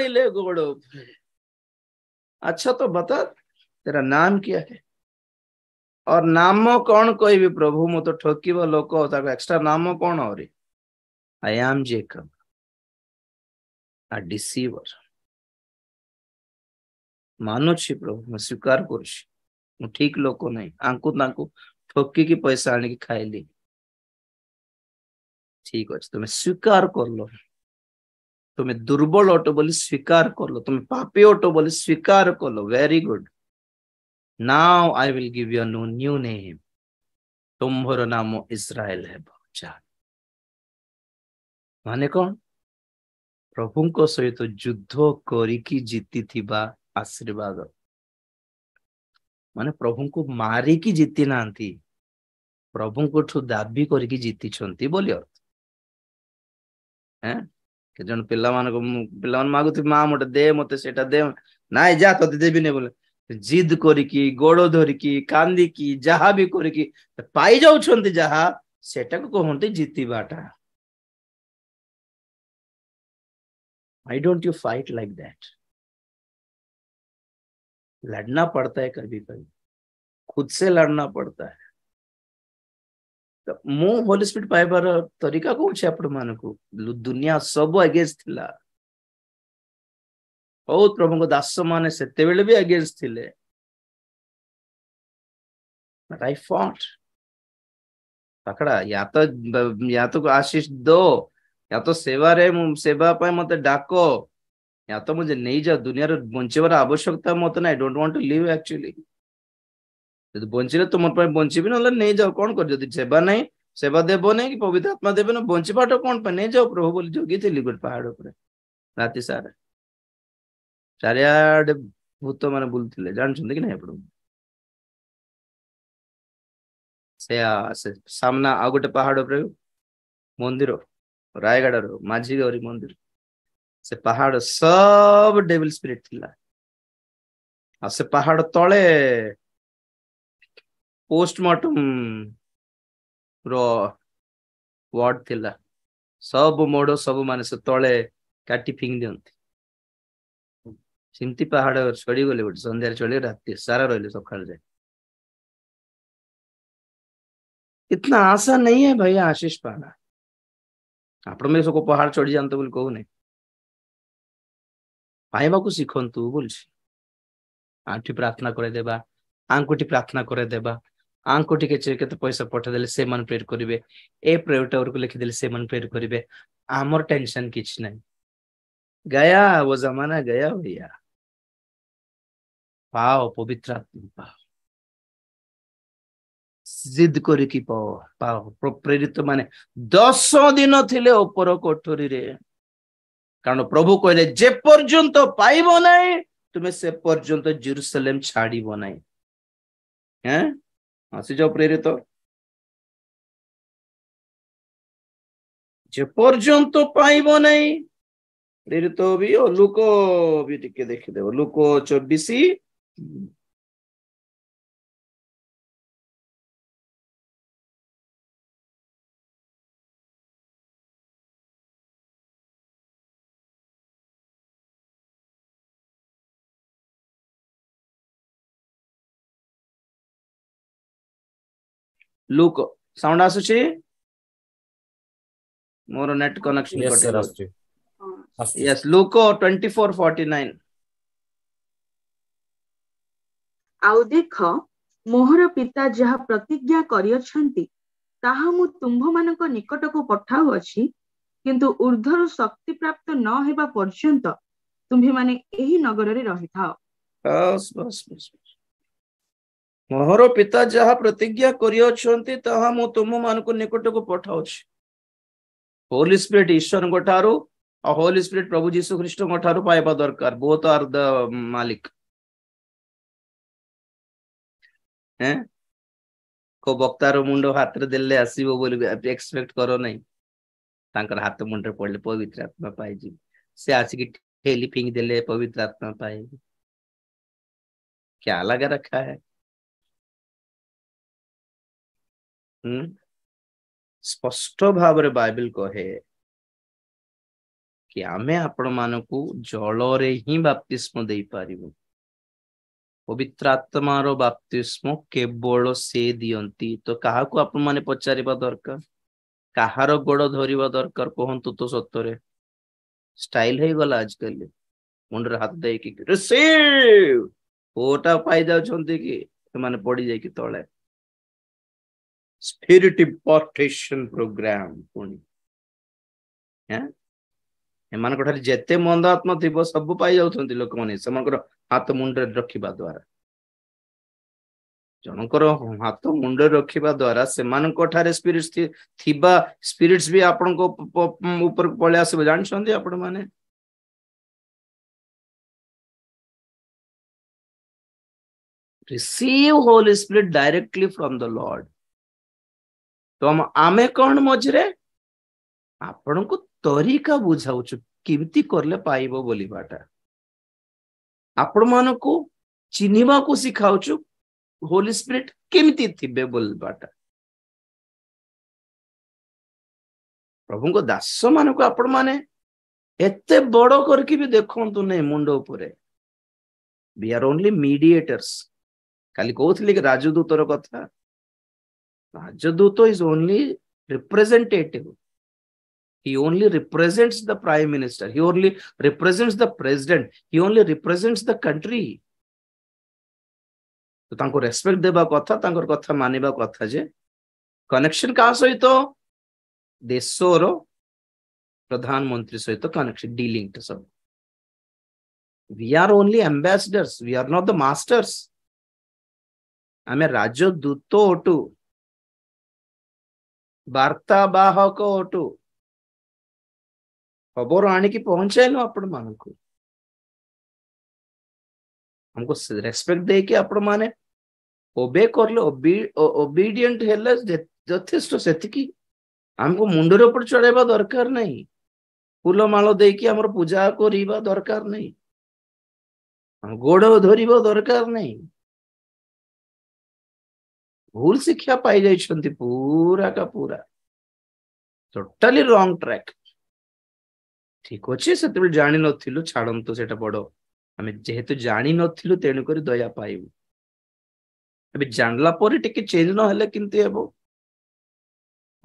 पड़िले गोड़ उपरे। अच्छा तो बता तेरा नाम क्या है? और नाम कौन कहबी प्रभु मु तो ठकिब लोक एक्स्ट्रा नाम कौन आउरी? I am Jacob a deceiver. मानुछि प्रभु मैं स्वीकार करुछि मु ठीक लोक नहीं आंकु तांकु ठकी की पैसा आनी खाइली। ठीक अच्छे तुम्हें स्वीकार कर लो तुम्हें दुर्बल अटो बोली स्वीकार कर लो तुम्हें पापी अटो बोली स्वीकार कर लो। Very good. Now I will give you no new name. तुम्हारो नाम इस्राएल है। माने कौन? प्रभु को सहित युद्ध करिकी जीति थिबा आशीर्वाद। माने प्रभु को मारिकी जीति नांती प्रभु को ठु दाबी करिकी जीति छंती बोली अर्थ हैं। के जन पिल्ला मान को पिल्ला मान मागुथि मां मते दे मते सेटा दे नाइ जा तते देबी ने बोले जिद करिकी गोड़ धरिकी कांदिकी जहा भी करिकी पाई जाउ छंती जहा सेटा को कहंती जीतिबाटा। Why don't you fight like that? लड़ना पड़ता है कभी कभी खुद से लड़ना पड़ता है। तो मु होली स्पिरिट पाइबार तरीका कौन छे आपण मानको दुनिया सब अगेंस्ट थिला बहुत प्रभु को दास माने सेते बेले भी अगेंस्ट थिले। बट आई फॉट पकड़ा या तो आशीष दो या तो सेवा रे सेवा पाए मते डाको या तो मुझे नहीं जाओ दुनिया रे बंचेबार आवश्यकता मत ना। I don't want to live actually जब बंचिले तो मोर पे बंचिबी ना नहीं जाओ कौन कर जदी सेवा नहीं सेवा देबो नहीं कि पवित्र आत्मा देबे ना बंचिबाटा कौन पे नहीं जाओ प्रभु बोली जोगी थी गोटे पहाड़ ऊपर राति सारा चारियाडे भूत माने बुलथिले जानछन कि नहीं आपण से सामना आ गोटे पहाड़ ऊपर मंदिर रायगढ़ रो माझी गौरी मंदिर से पहाड़ सब डेविल स्पिरिट थिला आ से पहाड़ तले पोस्टमार्टम रो वार्ड थिला सब मोड़ सब माने से तले काटी फिंग दियंती सिमती पहाड़ चढ़ी गले गोटे संध्यारे चढ़ी राति सारा रही सकाल जाए। इतना आशा नहीं है भैया आशीष पाना आप मेरे सबको पहाड़ चढ़ी जानते बोल कहू नहीं पाइबा को शिखंतु बोल आंटी प्रार्थना करे देबा आंकुटी प्रार्थना करे देबा आंकुटी के पैसा पठा देले से मन प्रेयर करिवे ए प्रेयर टावर को लिखि देले से मन प्रेयर करिवे आमर टेंशन किछ नहीं। गया वो जमाना गया भैया पाओ पवित्र आत्मा पाओ जिद करिकी पाओ पाओ प्रेरित माने 10 दिन थिले ऊपर कोठरी रे कारण प्रभु कहले जे पर्यंत पाइबो नहीं तुम्हें से पर्यंत जेरूसलेम छाड़ीबो नहीं। हैं आसी जाओ प्रेरित जे पर्यंत पाइबो नहीं प्रेरित भी और लुको भी टिके देखि देबो लुको 24 लुक साउंड आसुची मोर नेट कनेक्शन Yes, कटि sir. गल। यस लुको 24:49 आउ देख मोहर पिता जहा प्रतिज्ञा करियछंती ताहा मु तुम्भ मानक निकट को पठाउ अछि किंतु ऊर्ध्वरु शक्ति प्राप्त न हेबा पर्यंत तुम्ही माने एही नगर रे रहिथाओ। बस बस बस मोहर पिता जहा प्रतिज्ञा करियछंती ताहा मु तुम मानक निकट को पठाउछि। होली स्पिरिट ईश्वर गोठारू और होली स्पिरिट प्रभु जीसु ख्रीष्ट गोठारू पाइबा दरकार बोथ आर द मालिक हैं को बक्तार मुंड हाथ रे देले आसीबो बोली एक्सपेक्ट करो नहीं तांकर हाथ मुंड रे पड़ले पवित्र आत्मा पाई जी से आसी की ठेली फिंग देले पवित्र आत्मा पाई क्या लगा रखा है। स्पष्ट भाव रे बाइबल कहे कि आमे आपण मानकु जलरे ही बाप्तिस्म देई पारिबु। पवित्र आत्मार बाप्तिस्म केवल से दियंती। तो काहाकू आपण माने पचारिबा दरकार, काहार गोड़ धरिबा दरकार कहंतु तो सत्तरे। स्टाइल है गला आजकल मुंडर हाथ दे कि रिसीव ओटा पाई जाउछंती कि माने पड़ी जाय कि तळे स्पिरिट इम्पार्टेशन प्रोग्राम पुणी हैं एमान कोठारे जेते मंद आत्मा थिबो सब पाई जाउछंती लोक माने समकर हाथ मुंडे रखिबा द्वारा जनकर हाथ मुंडे रखिबा द्वारा सेमान कोठारे स्पिरिट्स थिबा स्पिरिट्स भी आपन को ऊपर पळे आसे जानछंती आपण माने। Receive Holy Spirit directly from the Lord। तो हम आमे कौन मझरे आपण को तरीका बुझाउछु किमती करले पाइबो बोलीबाटा आपण मान को चिन्हिबा को सिखाउछु होली स्पिरिट केमती थिबे बोलबाटा। प्रभु को दास मान को आपण माने एते बड़ो करके भी देखंतु नै मुंडो ऊपरे। We are only mediators. काली कहउथली कि राजदूतर कथा राजदूत is only representative. He only represents the prime minister, he only represents the president, he only represents the country। तो तांको रेस्पेक्ट देबा कथा तांकर कथा मानिबा कथा जे कनेक्शन का सहित देशर प्रधानमंत्री सहित कनेक्शन डीलिंग तो सब। We are only ambassadors, we are not the masters. आमे राजदूत ओटु वार्तावाहक ओटु खबर आने की पहुंचाइल आपण मानकु हमको रेस्पेक्ट दे के आपण माने ओबे करले ओबीडिएंट हेले जथेष्ट सेतिकी हमको मुंडर ऊपर चढ़ाइबा दरकार नहीं। फूल माल दे के हमर पूजा करिबा दरकार नहीं, हम गोड़ धरिबा दरकार नहीं। भूल शिक्षा पाई जाइछंती पूरा का पूरा टोटली रॉन्ग ट्रैक। ठीक अच्छे से जानी नथिलु छाड़ंतु सेटा बड़ो आमे जेहेतु जानी नथिलु तेणु करी दया पाइबु। अबे जानला पर टिके चेंज न हेले किंतु हेबो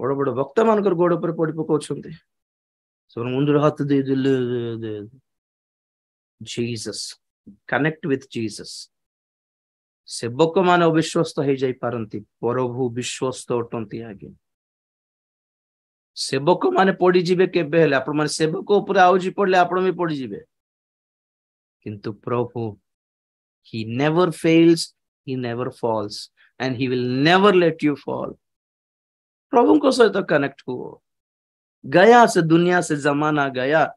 बड़ बड़ वक्ता मानकर गोड़ पर पड़ी पकाउछंती सब मुंडर हाथ दे दिले। Jesus connect with Jesus. सेवक मान अविश्वस्त हो जाई पारंती, प्रभु विश्वस्त अटंती। आगे सेवक माने पड़ी जिबे केबे हेले आपण माने सेवक ऊपर आउजी पड़ले आपण भी पड़ी जिबे किंतु प्रभु he never fails, he never falls and he will never let you fall। प्रभु को सहित कनेक्ट हुओ। गया से दुनिया से जमाना गया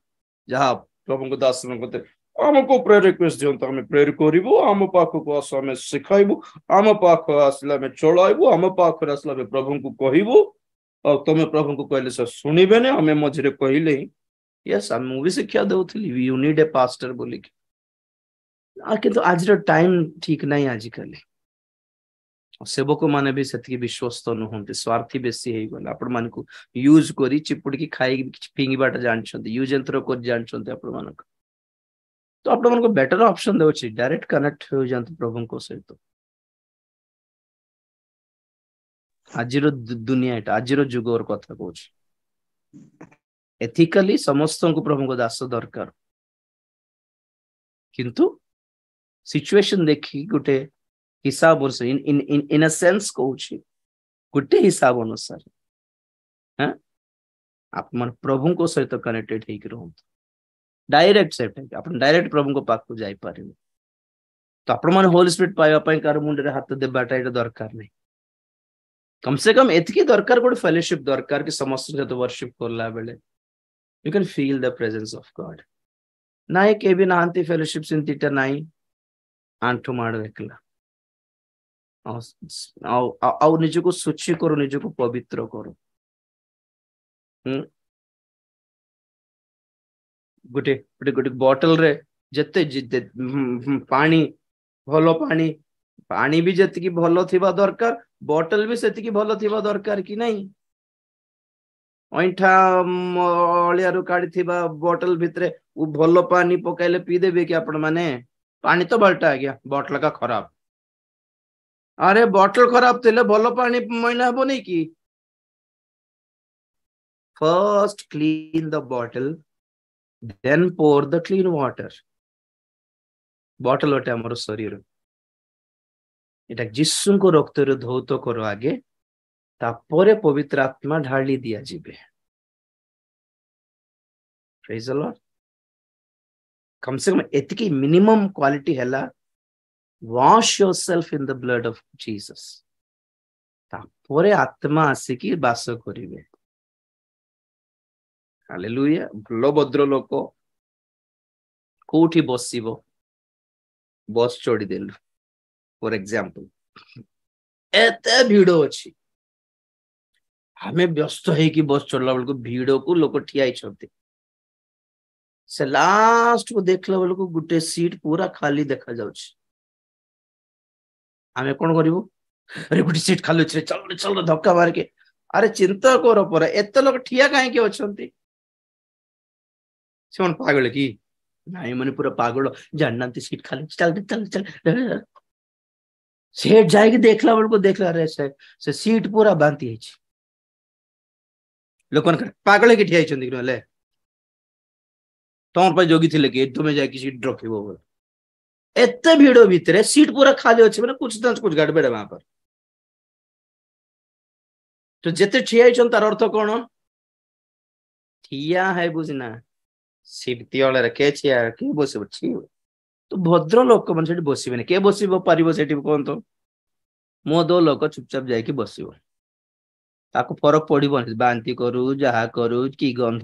जहाँ प्रभु को दास में कहते हमको प्रेयर रिक्वेस्ट दियंत हम प्रेयर करिवो हम पाख को आस हम सिखाइबो हम पाख आसला में चलाइबो हम पाख आसला में प्रभु को कहिबो और तुम प्रभु को कहले से सुनिबे ने हमें मझरे कहले यस हम भी शिक्षा देउथली यू नीड ए पास्टर बोली के तो आज रो टाइम ठीक नहीं। आजिकल सेवक माने भी सेतिकी विश्वस्त नहंती, स्वार्थी बेसी हे गला आपण मान को यूज करी चिपुड़ की खाई फिंगीबाटा जानछंती यूज यंत्र कर जानछंती आपण मान को। तो आपण मान को बेटर ऑप्शन देउछि डायरेक्ट कनेक्ट हो जानत प्रभु को सहित। आजिरो दुनिया एटा आजिरो जुगोर कथा कहूछि एथिकली समस्त को प्रभु को दास दरकार किंतु सिचुएशन देखी गुटे हिसाब इन इन इन इन अ सेंस कहूछि गुटे हिसाब अनुसार हैं आप मन प्रभु को सहित कनेक्टेड हे कि रहंत डायरेक्ट सेट है अपन डायरेक्ट प्रभु को पाक को जाई पारिबे। तो आपण मन होली स्पिरिट पाइबा पई कार मुंडरे हाथ देबाटा एटा दरकार नहीं। कम से कम एतकी दरकार गोटे फेलोशिप दरकार कि समस्त सहित वर्शिप करला बेले you can feel the presence of God. नाइ के भी नांती फेलोशिप सिंतीटा नाइ आंठो माड़ एकला आउ निजको शुचि करो निजको पवित्र करो। गोटे गोटे गोटे बॉटल रे जते पानी भलो पानी पानी भी जति भलो थिबा दरकार बॉटल भी सेति भलो थिबा दरकार कि नहीं। ଅଇଁଠା ଅଳିଆରୁ କାଢିଥିବା ବୋଟଲ ଭିତରେ ଭଲ ପାଣି ପକାଇଲେ ପିଇଦେବେ କି ଆପଣ ମାନେ? ପାଣି ତ ଭଲଟା ଆଜ୍ଞା, ବୋଟଲ का ଖରାପ। अरे बोतल खराब ଥିଲେ ଭଲ ପାଣି ମଇଳା ହବନି କି? First clean the bottle, then pour the clean water. Bottle ଗୋଟେ ଆମର ଶରୀର, ଏଟା ଯୀଶୁଙ୍କ ରକ୍ତରେ ଧୌତ କର ଆଗେ, ତାପରେ ପବିତ୍ର ଆତ୍ମା ଢାଳି ଦିଆଯିବେ। Praise the Lord. कम से कम एतिकी मिनिमम क्वालिटी हैला, wash yourself in the blood of Jesus, ताପରେ आत्मा आसिकी बास करिवे। हालेलुया। ଭଲ ଭଦ୍ର ଲୋକ କୋଉଠି ବସିବ? ବସ୍ ଚଢିଦେଲୁ ଫର ଏକ୍ସାମ୍ପଲ, ଏତେ ଭିଡ ଅଛି, ଆମେ ବ୍ୟସ୍ତ ହେଇକି ବସ୍ ଚଢିଲା ବେଳକୁ ଭିଡକୁ ଲୋକ ଠିଆ ହେଇଛନ୍ତି, ସେ ଲାଷ୍ଟ କୁ ଦେଖିଲା ବେଳକୁ ଗୋଟେ ସିଟ୍ ପୁରା ଖାଲି ଦେଖା ଯାଉଛି। ଆମେ କଣ କରିବୁ? अरे गोटे सीट खाली अच्छे, चल चल धक्का मार के। अरे चिंता कर परा, एत लोक ठिया कहीं अच्छे से पागल कि नाई मैंने पूरा पागल जानना सीट खाली, चल चल चल। से जाके देखला बेलको देखला रे से सीट पूरा बांती है। लोक पागल कि ठिया ना तुम जोगी थे कि तुम्हें जाकि सीट रख एत भिड़ भितर सीट पूरा खाली अच्छे मैंने कुछ ना कुछ गड़बड़ वहां पर। तो जिते ठिया तार अर्थ कौन? ठिया है बुझना सीट तियाले के ठिया के बस तो भद्र लोक मन से बसबे के बस पार से कहतु मो दो लोक चुपचाप जाकि बस ताको फरक पड़ो बांती करू जहा करू कि गंध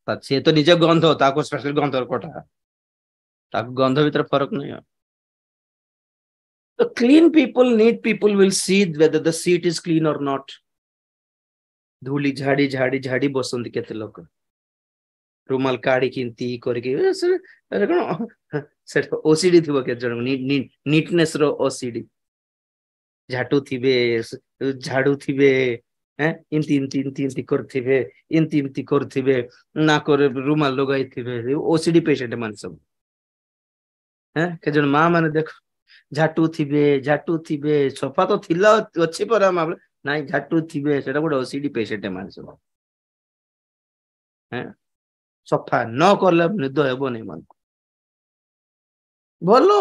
सी तो निजे गंध ताको स्पेशल गंध कटा ताको गंध भीतर फरक नहीं है। तो clean people neat people will see whether the seat is clean और नॉट। धूली झाड़ी झाड़ी झाड़ी बसंती केते लोक रुमाल काढ़ी किंती करके कौन से ओसीडी थी के जन नीटनेस रो ओसीडी झाटू थिबे झाड़ू थिबे हैं इंती इंती इंती इंती करथिबे इंती इंती करथिबे ना करे रुमाल लगाई थिबे ओसीडी पेशेंट मान सब हैं के जन मां माने देखो झाटू थिबे सफा तो थिला अच्छी पर नाइ झाटू थिबे सेटा गोटे ओसीडी पेशेंट मान सब हैं सफा न करले निद हेबो नहीं मन भलो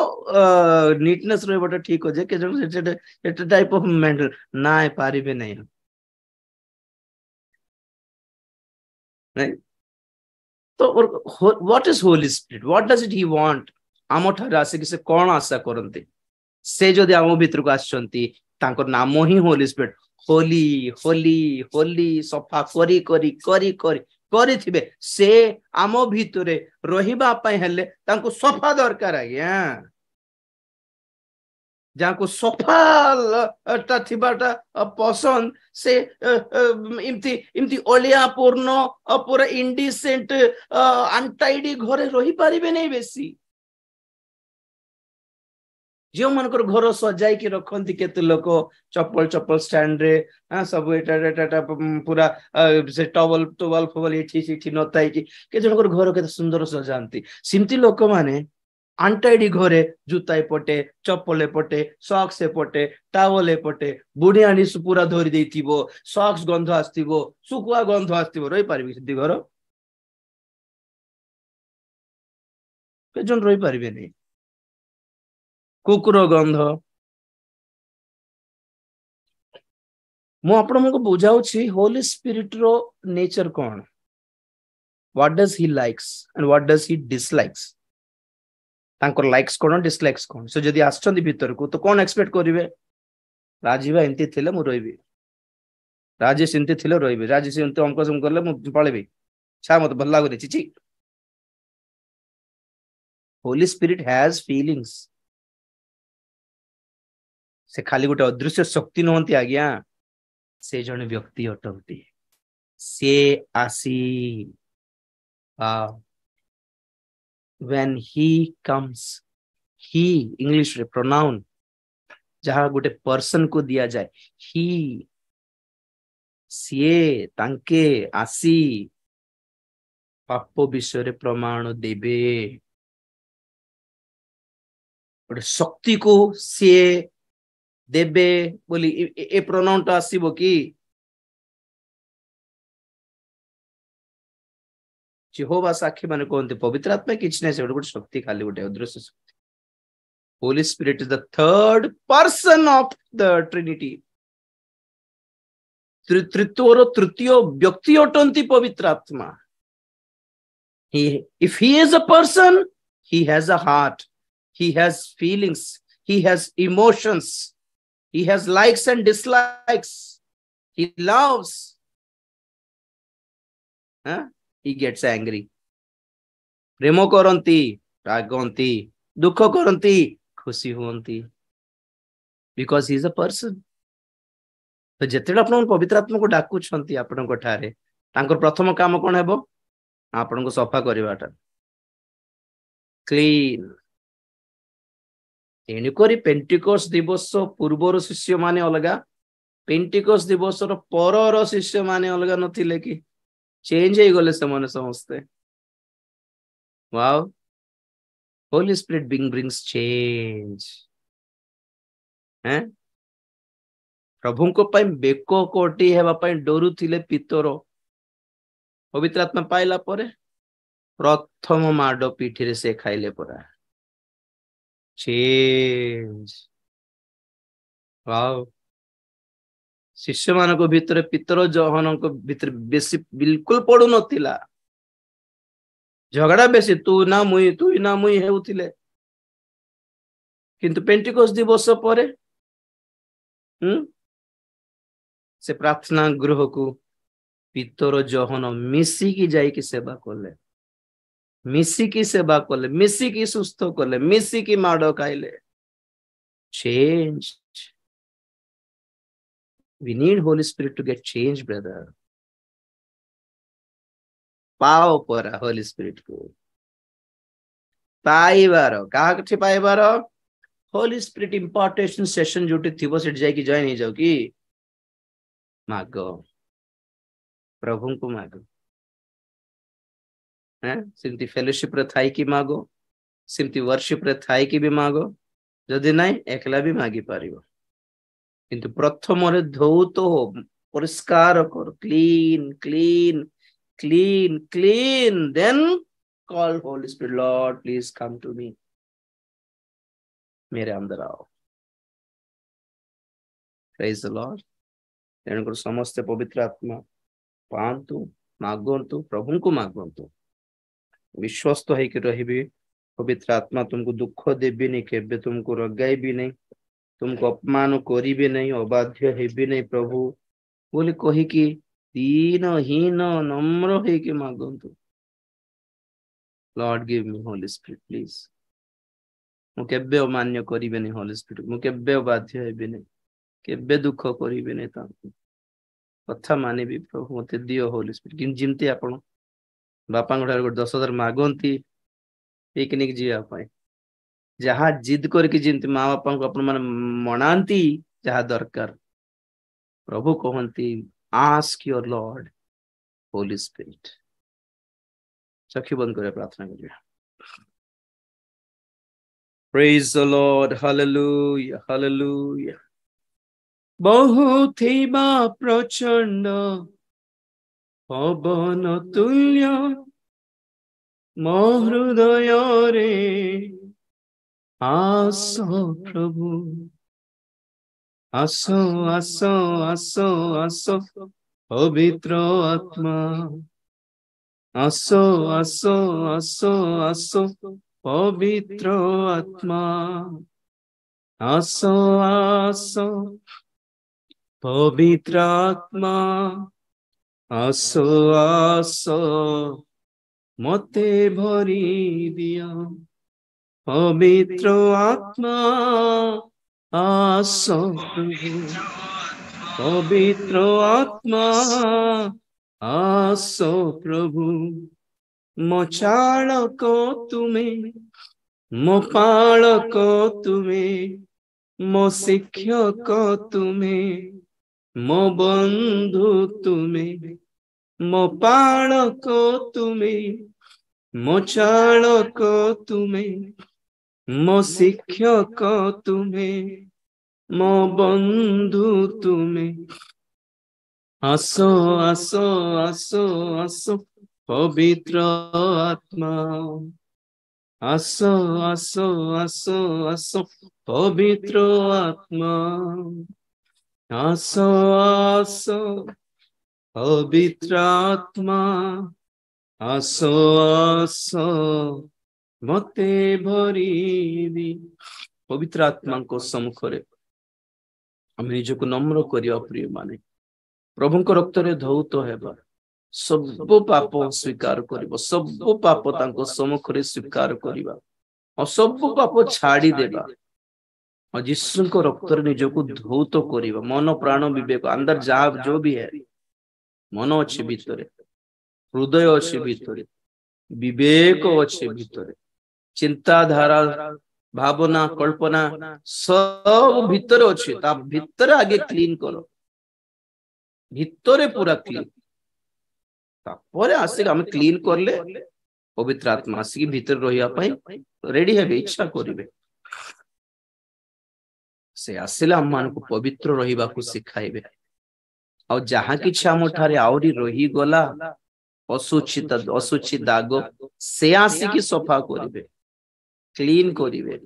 नीटनेस रही ठीक अच्छे के जन टाइप ऑफ मेंटल ना पारिबे नहीं नहीं। तो what is Holi spirit, what does it he want? आम ठार आसिक से कौन आशा करते? से जदि आम भीतर को आसचंती तांकर नाम ही होली स्पिरिट, होली होली होली सफा करी करी करी करी करिथिबे से आम भितरे रहिबा पई हेले तांको सफा दरकार आज्ञा। जाको सफा थिबाटा पसंद से इमती इमती ओलिया पूर्ण पूरा इंडिसेंट अनटाइडी घरे रही पारिबे नहीं बेसी। जो मनकर घर सजाई की रखती केते लोक चप्पल चप्पल स्टैंड रे सब एटा पूरा से टवल टवल फवल एठी सेठी नताई के जनकर घर केते सुंदर सजांती। सिमती लोक माने अनटाइडी घरे जूता एपटे चप्पल एपटे सॉक्स एपटे टावल एपटे बुढ़ियाणी पूरा धरी देइथिबो सॉक्स गंध आस्थिबो सुकुआ गंध आस्थिबो रही पारिबे सिद्धि घर के जन रही पारिबे नहीं। कुकुर गंध मु आपनको बुझाउछि होली स्पिरिट रो नेचर कौन, what does he likes and what does he dislikes. तांकर लाइक्स कौन डिसलाइक्स कौन से जदि आछंती भीतर को तो कौन एक्सपेक्ट करिवे? राजीव एंती थिले मु रहिबी, राजेश एंती थिले रहिबी, राजेश एंती हमको सम करले मु पळेबी छा मत भल लागो Chichi. Holi spirit has feelings, से खाली गोटे अदृश्य शक्ति नहंती आज्ञा, से जने व्यक्ति अटंती। से आसी when he comes, he English रे प्रोनाउन जहाँ गोटे पर्सन को दिया जाए he, ସିଏ ତାଙ୍କେ ଆସି ପାପ ବିଷୟରେ ପ୍ରମାଣ ଦେବେ। ଗୋଟେ ଶକ୍ତିକୁ ସିଏ ଦେବେ ବୋଲି ଏ ପ୍ରୋନାଉନ୍ ଟା ଆସିବ କି? ଯେହୋବା ସାକ୍ଷୀ ମାନେ କହନ୍ତି ପବିତ୍ର ଆତ୍ମା କିଛି ନାହିଁ, ସେ ଗୋଟେ ଶକ୍ତି, ଖାଲି ଗୋଟେ ଅଦୃଶ୍ୟ ଶକ୍ତି। Holy Spirit is the third person of the Trinity. ତୃତୀୟର ତୃତୀୟ ବ୍ୟକ୍ତି ଅଟନ୍ତି ପବିତ୍ର ଆତ୍ମା। If he is a person, he has a heart, he has feelings, he has emotions, he has likes and dislikes, he loves, he gets angry, ପ୍ରେମ କରନ୍ତି, ରାଗନ୍ତି, ଦୁଃଖ କରନ୍ତି, ଖୁସି ହୁଅନ୍ତି, because he is a person. ତ ଯେତେବେଳେ ଆପଣ ପବିତ୍ର ଆତ୍ମାକୁ ଡାକୁଛନ୍ତି ଆପଣଙ୍କ ଠାରେ, ତାଙ୍କର ପ୍ରଥମ କାମ କଣ ହେବ? ଆପଣଙ୍କୁ ସଫା କରିବାଟା, କ୍ଲିନ୍। ତେଣୁକରି ପେଣ୍ଟିକୋଷ୍ଟ ଦିବସ ପୂର୍ବର ଶିଷ୍ୟମାନେ ଅଲଗା, ପେଣ୍ଟିକୋଷ୍ଟ ଦିବସର ପରର ଶିଷ୍ୟମାନେ ଅଲଗା ନଥିଲେ କି? ଚେଞ୍ଜ ହେଇଗଲେ ସେମାନେ ସମସ୍ତେ। Wow, Holy Spirit brings change. ପ୍ରଭୁଙ୍କ ପାଇଁ ବେକ କୋଟି ହେବା ପାଇଁ ଡରୁଥିଲେ ପିତର, ପବିତ୍ର ଆତ୍ମା ପାଇଲା ପରେ ପ୍ରଥମ ମାଡ ପିଠିରେ ସେ ଖାଇଲେ ପରା। ଚେଞ୍ଜ। wow, ଶିଷ୍ୟମାନଙ୍କ ଭିତରେ ପିତର ଯୋହନଙ୍କ ଭିତରେ ବେଶୀ ବିଲକୁଲ ପଡୁନଥିଲା, ଝଗଡା ବେଶୀ, ତୁ ନା ମୁଇଁ ହେଉଥିଲେ। କିନ୍ତୁ ପେଣ୍ଟିକୋଷ୍ଟ ଦିବସ ପରେ ସେ ପ୍ରାର୍ଥନା ଗୃହକୁ ପିତର ଯୋହନ ମିଶିକି ଯାଇକି ସେବା କଲେ, ମିଶିକି ସେବା କଲେ, ମିଶିକି ସୁସ୍ଥ କଲେ, ମିଶିକି ମାଡ ଖାଇଲେ। Change. We need Holy Spirit to get change, brother. Pav ପରା Holy Spirit କୁ। ପାଇବାର, କାହାଠି ପାଇବାର? Holy Spirit impartation session ଯୋଉଠି ଥିବ ସେଠି ଯାଇକି ଜଏନ୍ ହେଇଯାଉ କି? ମାଗ, ପ୍ରଭୁଙ୍କୁ ମାଗ। ସେମିତି ଫେଲୋशिप ରେ ଥାଇକି ମାଗ, ସେମିତି worship ରେ ଥାଇକି ବି ମାଗ, ଯଦି ନାହିଁ ଏକଲା ବି ମାଗି ପାରିବ। କିନ୍ତୁ ପ୍ରଥମରେ ଧୌତ ହୋ, ପରିଷ୍କାର କର, clean clean clean, clean, then call Holy Spirit, Lord, please come to me. मेरे अंदर आओ। Praise the Lord. तेणुकर समस्त पवित्र आत्मा पांतु, मागंतु, प्रभुଙ୍କୁ मागंतु, विश्वस्त ହେଇକି ରହିବେ। पवित्र आत्मा तुमको दुख देबी नहीं, केबे तुमको रगाइबी नहीं, तुमको अपमान करिबे नहीं, अबाध्य हेबी नहीं प्रभु बोली कहिकी दीनहीन नम्र ହେଇକି मागंतु। Lord, give me Holy Spirit, please. ମୁଁ କେବେ ଅମାନ୍ୟ କରିବେନି Holy Spirit, ମୁଁ କେବେ ଅବାଧ୍ୟ ହେବିନି, କେବେ ଦୁଃଖ କରିବେନି, ତାଙ୍କୁ କଥା ମାନିବି ପ୍ରଭୁ, ମତେ ଦିଅ Holy Spirit। କିନ୍ତୁ ଯେମିତି ଆପଣ ବାପାଙ୍କ ଠାରୁ ଗୋଟେ 10,000 ମାଗନ୍ତି ପିକନିକ ଯିବା ପାଇଁ, ଯାହା ଜିଦ କରିକି ଯେମିତି ମା ବାପାଙ୍କୁ ଆପଣ ମାନେ ମନାନ୍ତି ଯାହା ଦରକାର, ପ୍ରଭୁ କହନ୍ତି ask your Lord Holy Spirit। चक्षु बंद कर प्रार्थना करिए। Praise the Lord, hallelujah, hallelujah। बहुत ही बा प्रचंड पवन तुल्य मो हृदय रे आसो प्रभु, आसो आसो आसो आसो पवित्र आत्मा, आसो आसो आसो आसो पवित्र आत्मा, आसो आसो पवित्र आत्मा, आसो आसो मते भरी दिया, पवित्र आत्मा आसो प्रभु, पवित्र आत्मा आसो प्रभु। मो चालक तुम्हें, मो पालक तुम्हें, मो शिक्षक तुम्हें, मो बंधु तुमे मो पाणक तुमे मो चालक तुमे मो शिक्षक तुमे मो बंधु तुमे आसो आसो आसो आसो पवित्र आत्मा आसो आसो आसो आसो पवित्र आत्मा आसो आसो पवित्र आत्मा आसो आसो मते भरी पवित्र आत्मा को सम्मुखरे आम निजको नम्र करिया प्रिय माने प्रभु को रक्त रे धौत हेबा सब पाप स्वीकार करिबो सब पाप तांको सम्मुखरे स्वीकार करिबा और सब पाप छाड़ी देबा और यीशु को रक्त रे निजको धौत करिबा मन प्राण विवेक अंदर जा जो भी है मन अछि भीतरे हृदय अछि भीतरे विवेक अछि भीतरे चिंताधारा भावना कल्पना सब भीतरे अछि ता भीतरे आगे क्लीन करो भीतरे पूरा क्लीन तापर आसिक हम क्लीन करले पवित्र आत्मा आसिक भीतर रहिया पई रेडी हेबे इच्छा करिवे से आसिला हम मान को पवित्र रहिबा को सिखाइबे और जहां किछ हम ठारे आउरी रही गला असुचित दाग से आसिक सफा करिवे क्लीन करिवे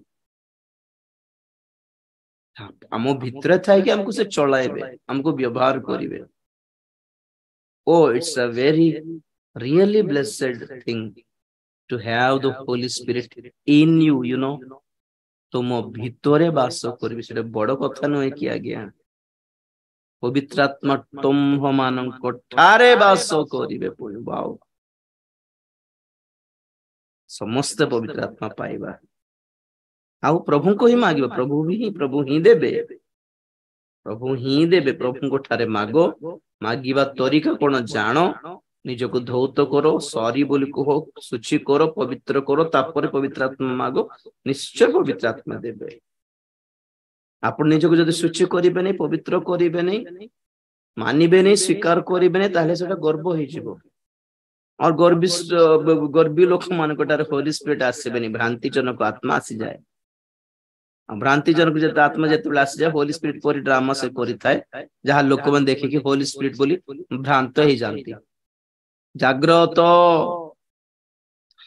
आम भीतर थाई कि हमको से चलाइबे हमको व्यवहार करिवे ओ it's a very really blessed thing to have the holy spirit in you you know तुम भीतरे वास करिवे से बड़ कथा नय कि आज्ञा पवित्र आत्मा तुम मानक ठारे वास करिवे पुणी वाओ समस्त पवित्र आत्मा पाइबा आउ प्रभु को ही मांगिबा प्रभु ही देबे प्रभु को ठारे मागो मागिबा तरीका कोन जानो निजको धौत करो सॉरी बोली कहो सूची करो पवित्र करो तापर पवित्र आत्मा मागो निश्चय पवित्र आत्मा देबे आप निजको जदि सूची करिबे नै पवित्र करिबे नै मानिबे नै स्वीकार करिबे नै ताले सेटा गर्व होई जिवो और गर्वी लोक मान कोटार होली स्पिरिट आसीबे नै भ्रांति जनक आत्मा आसी जाए भ्रांति जनक जत आत्मा जतबे आसी जाए होली स्पिरिट पर ड्रामा से करि थाए जहां लोक मन देखि कि होली स्पिरिट बोली भ्रांत ही जानती जागृत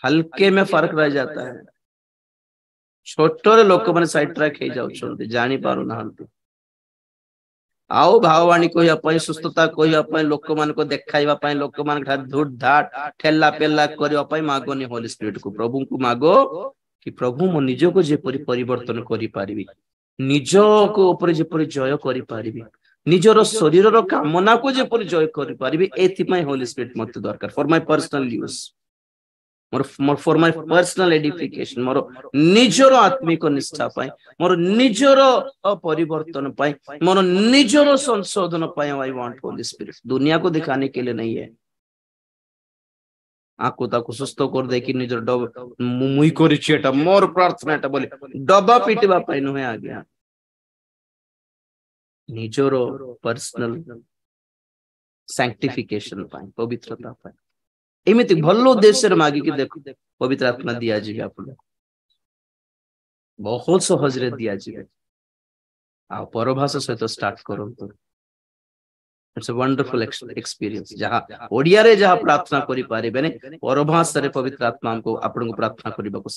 हल्के में फर्क रह जाता है छोटे लोक मैंने साइड ट्रैक हो जाउछन्ते जानी पारु नाहंती आओ भाववाणी कहिया पई सुस्थता कहिया पई लोक मान को देखाइबा पई लोक मान धूट धाट ठेला पेला करिया पई मागोनी होली स्पिरिट को प्रभु को मागो कि प्रभु मो निज को जे परिवर्तन करि पारिबी निज को ऊपर जे जय करि पारिबी निजर शरीर रो कामना को जे जय करि पारिबी एथि पई होली स्पिरिट मते दरकार for my personal use more for my personal edification more निजर आत्मिक निष्ठा पाई मोर निजर परिवर्तन पाई मोर निजर संशोधन पाई आई वांट होली स्पिरिट दुनिया को दिखाने के लिए नहीं है आको ताको सुस्त कर दे कि निजर डब मुई करिछि एटा मोर प्रार्थना एटा बोली डबा पिटबा पाई नहे आज्ञा निजर पर्सनल सैंक्टिफिकेशन पाई पवित्रता पाई एमिति भलो उद्देश्य मागी कि देखो पवित्र आत्मा दिया जी आपन बहुत सहज रे दिया जी आ परभाषा सहित स्टार्ट करंतु इट्स अ वंडरफुल एक्सपीरियंस जहां ओडिया रे जहां प्रार्थना करि पारिबे ने परभाषा रे पवित्र आत्मा हमको आपन को प्रार्थना करबा को